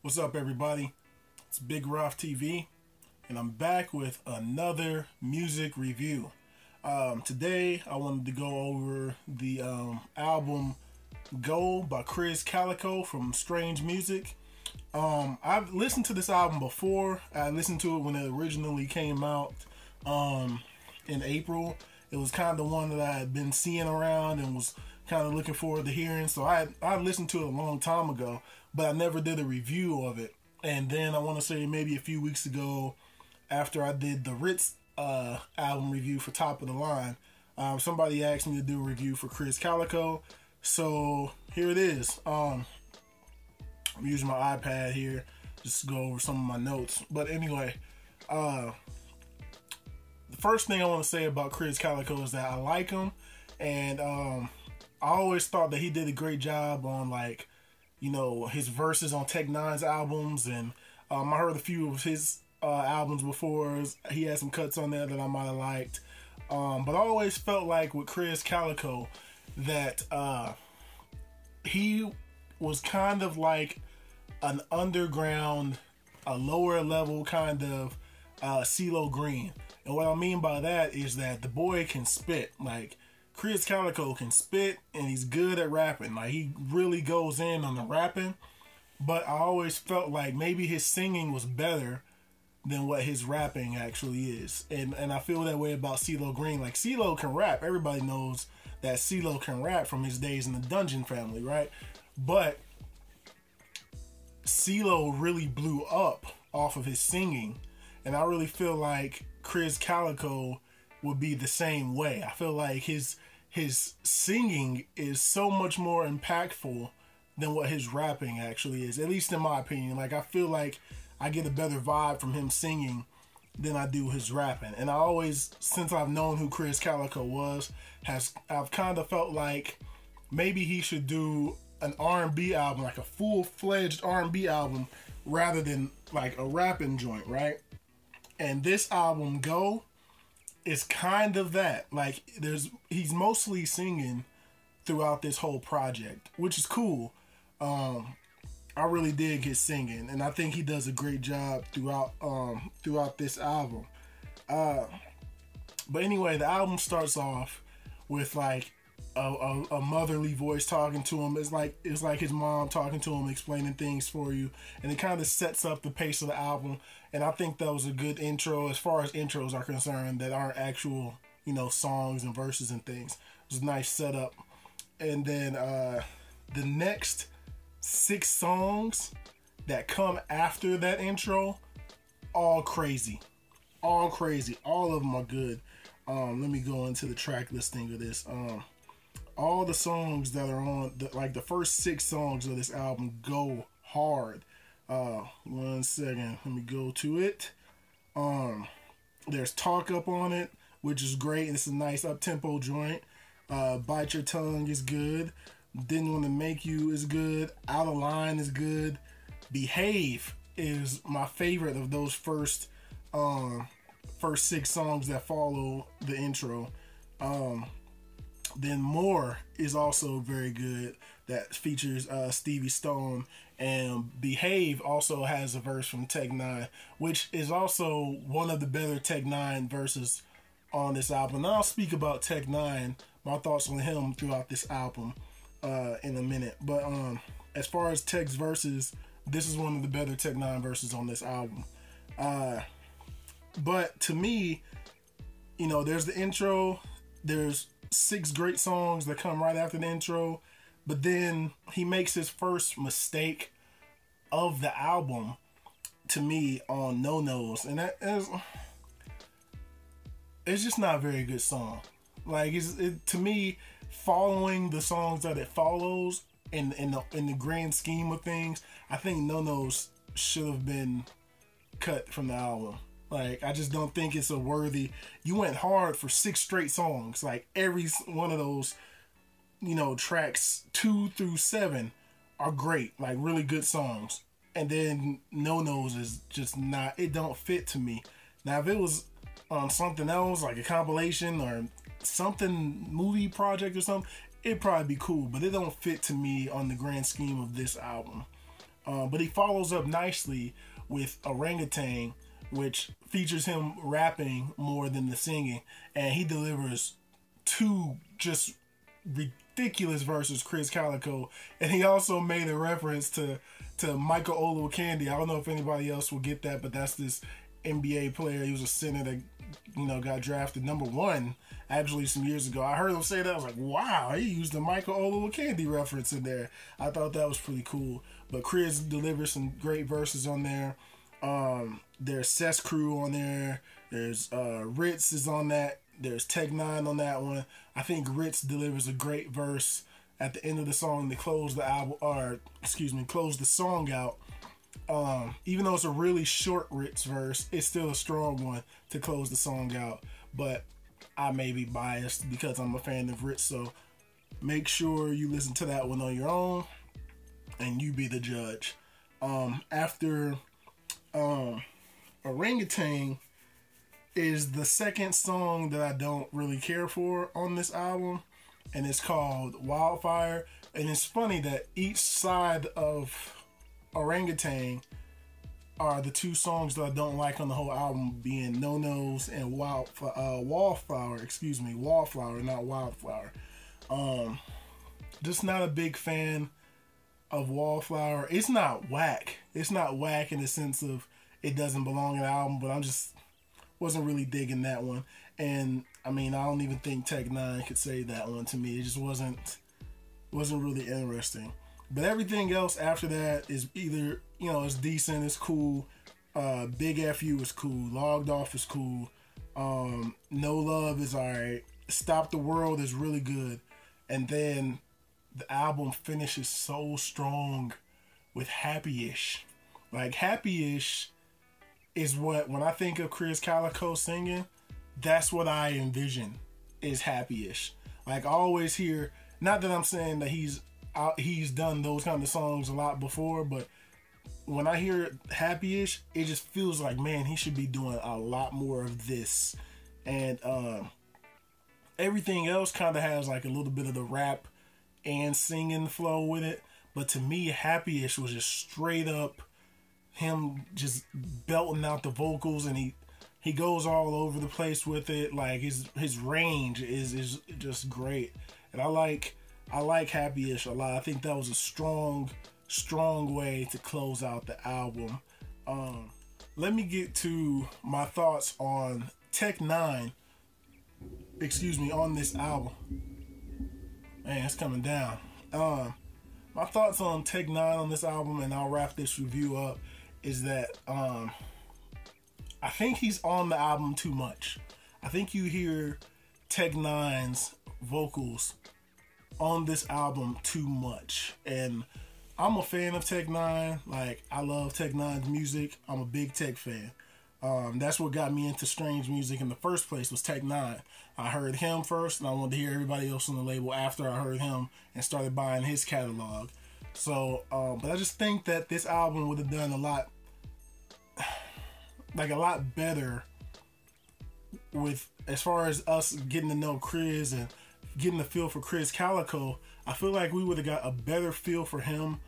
What's up, everybody? It's Big Roth TV, and I'm back with another music review. Today, I wanted to go over the album Go by Krizz Kaliko from Strange Music. I've listened to this album before. I listened to it when it originally came out in April. It was kind of one that I had been seeing around and was kind of looking forward to hearing. So I listened to it a long time ago, but I never did a review of it. And then I want to say maybe a few weeks ago, after I did the Ritz album review for Top of the Line, somebody asked me to do a review for Krizz Kaliko. So here it is. I'm using my iPad here just to go over some of my notes. But anyway, the first thing I want to say about Krizz Kaliko is that I like him, and I always thought that he did a great job on, like, you know, his verses on Tech Nine's albums, and I heard a few of his albums before. He had some cuts on there that I might have liked, but I always felt like with Krizz Kaliko that he was kind of like an underground, a lower level kind of CeeLo Green. And what I mean by that is that the boy can spit. Like, Krizz Kaliko can spit, and he's good at rapping. Like, he really goes in on the rapping, but I always felt like maybe his singing was better than what his rapping actually is. And I feel that way about CeeLo Green. Like, CeeLo can rap. Everybody knows that CeeLo can rap from his days in the Dungeon Family, right? But CeeLo really blew up off of his singing, and I really feel like Krizz Kaliko would be the same way. I feel like his singing is so much more impactful than what his rapping actually is, at least in my opinion. Like, I feel like I get a better vibe from him singing than I do his rapping. And I always, since I've known who Krizz Kaliko was, I've kind of felt like maybe he should do an R&B album, like a full-fledged R&B album, rather than like a rapping joint, right? And this album, Go, is kind of that. Like, he's mostly singing throughout this whole project, which is cool. I really dig his singing, and I think he does a great job throughout this album. But anyway, the album starts off with like a motherly voice talking to him. It's like his mom talking to him, explaining things for you, and it kind of sets up the pace of the album. And I think that was a good intro as far as intros are concerned that aren't actual, you know, songs and verses and things. It was a nice setup. And then the next 6 songs that come after that intro, all crazy. All crazy. All of them are good. Let me go into the track listing of this. All the songs that are on, like the first 6 songs of this album, go hard. 1 second, let me go to it. There's Talk Up on it, which is great. It's a nice up-tempo joint. Bite Your Tongue is good. Didn't Want to Make You is good. Out of Line is good. Behave is my favorite of those first 6 songs that follow the intro. Then More is also very good. That features Stevie Stone. And Behave also has a verse from Tech Nine, which is also one of the better Tech Nine verses on this album. Now I'll speak about Tech Nine, my thoughts on him throughout this album in a minute. But as far as Tech's verses, this is one of the better Tech Nine verses on this album. But to me, you know, there's the intro. There's 6 great songs that come right after the intro. But then he makes his first mistake of the album, to me, on No Nos. And that is, it's just not a very good song. Like, to me, following the songs that it follows in the grand scheme of things, I think No Nos should have been cut from the album. Like, I just don't think it's a worthy. You went hard for 6 straight songs. Like, every one of those, you know, tracks 2 through 7 are great, like really good songs. And then No Nos is just not, it don't fit to me. Now, if it was on something else, like a compilation or something, movie project or something, it'd probably be cool, but it don't fit to me on the grand scheme of this album. But he follows up nicely with Orangutan, which features him rapping more than the singing, and he delivers two just ridiculous verses, Krizz Kaliko, and he also made a reference to Michael Olowokandi. I don't know if anybody else will get that, but that's this NBA player. He was a center that got drafted #1 actually some years ago. I heard him say that. I was like, wow, he used the Michael Olowokandi reference in there. I thought that was pretty cool. But Krizz delivers some great verses on there. There's Cess Crew on there. There's Ritz is on that. There's Tech Nine on that one. I think Ritz delivers a great verse at the end of the song to close the album, close the song out. Even though it's a really short Ritz verse, it's still a strong one to close the song out. But I may be biased because I'm a fan of Ritz, so make sure you listen to that one on your own and you be the judge. After Orangutan is the second song that I don't really care for on this album, and it's called Wildfire. And it's funny that each side of Orangutan are the two songs that I don't like on the whole album, being No Nos and Wallflower, not Wildflower. Just not a big fan of Wallflower. It's not whack. It's not whack in the sense of it doesn't belong in the album, but I'm just wasn't really digging that one. And I mean, I don't even think Tech Nine could say that one to me. It just wasn't really interesting. But everything else after that is either, it's decent, it's cool. Big FU is cool. Logged Off is cool. No Love is alright. Stop the World is really good. And then the album finishes so strong with Happy-ish. Like, Happy-ish is when I think of Krizz Kaliko singing, that's what I envision is Happy-ish. Like, I always hear, not that I'm saying that he's done those kind of songs a lot before, but when I hear Happy-ish, it just feels like, man, he should be doing a lot more of this. And everything else kind of has like a little bit of the rap and singing flow with it. But to me, Happy-ish was just straight up him just belting out the vocals, and he goes all over the place with it. Like his range is just great. And I like Happy-ish a lot. I think that was a strong way to close out the album. Let me get to my thoughts on Tech Nine. On this album. Man, it's coming down. My thoughts on Tech Nine on this album, and I'll wrap this review up, is that I think he's on the album too much. I think you hear Tech Nine's vocals on this album too much. And I'm a fan of Tech Nine. Like, I love Tech Nine's music. I'm a big Tech fan. That's what got me into strange music in the first place, was Tech Nine. I heard him first, and I wanted to hear everybody else on the label after I heard him and started buying his catalog. So, but I just think that this album would have done a lot better with, as far as us getting to know Krizz and getting the feel for Krizz Kaliko. I feel like we would have got a better feel for him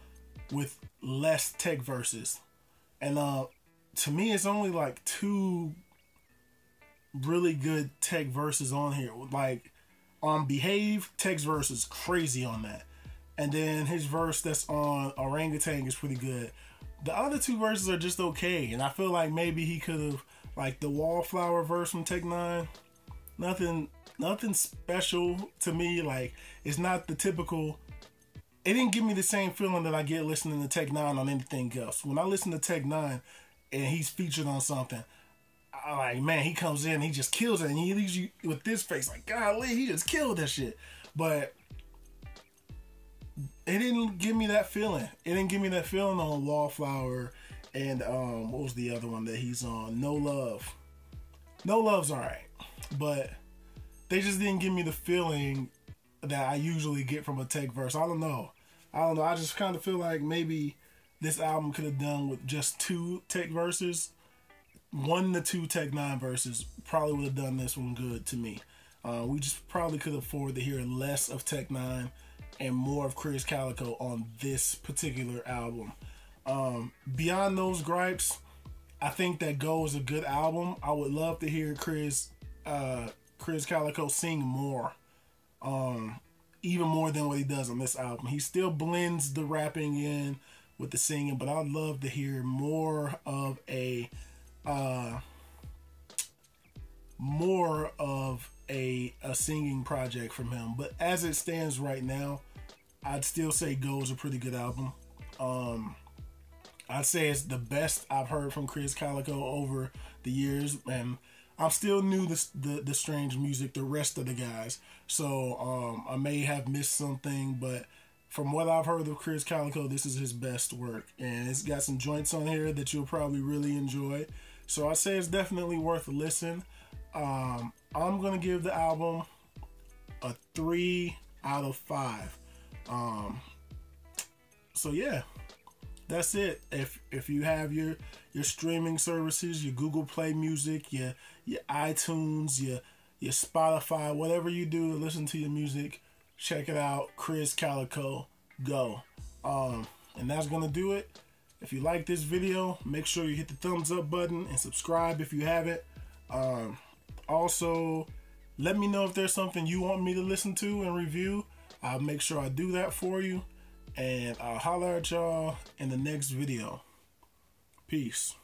with less Tech verses. And to me, it's only like 2 really good Tech verses on here. Like on Behave, Tech's verse is crazy on that. And then his verse that's on Orangutan is pretty good. The other 2 verses are just okay. And I feel like maybe he could have, like the Wallflower verse from Tech Nine, nothing special to me. Like, it's not the typical. It didn't give me the same feeling that I get listening to Tech Nine on anything else. When I listen to Tech Nine and he's featured on something, I like, man, he comes in and he just kills it, and he leaves you with this face like, golly, he just killed that shit. But it didn't give me that feeling. It didn't give me that feeling on Wallflower and what was the other one that he's on? No Love. No Love's alright, but they just didn't give me the feeling that I usually get from a Tech verse. I don't know. I just kind of feel like maybe this album could have done with just 2 Tech verses. 1 to 2 Tech Nine verses probably would have done this one good to me. We just probably could afford to hear less of Tech Nine and more of Krizz Kaliko on this particular album. Beyond those gripes, I think that Go is a good album. I would love to hear Krizz Kaliko sing more, even more than what he does on this album. He still blends the rapping in with the singing, but I'd love to hear more of a singing project from him. But as it stands right now, I'd still say Go is a pretty good album. I'd say it's the best I've heard from Krizz Kaliko over the years, and I'm still new to the strange music, the rest of the guys. So I may have missed something, but from what I've heard of Krizz Kaliko, this is his best work, and it's got some joints on here that you'll probably really enjoy. So I say it's definitely worth a listen. I'm gonna give the album a 3 out of 5. So yeah, that's it. If you have your streaming services, your Google Play Music, your iTunes, your Spotify, whatever you do to listen to your music, check it out. Krizz Kaliko, Go. And that's gonna do it. If you like this video, make sure you hit the thumbs up button and subscribe if you haven't. Also, let me know if there's something you want me to listen to and review. I'll make sure I do that for you. And I'll holler at y'all in the next video. Peace.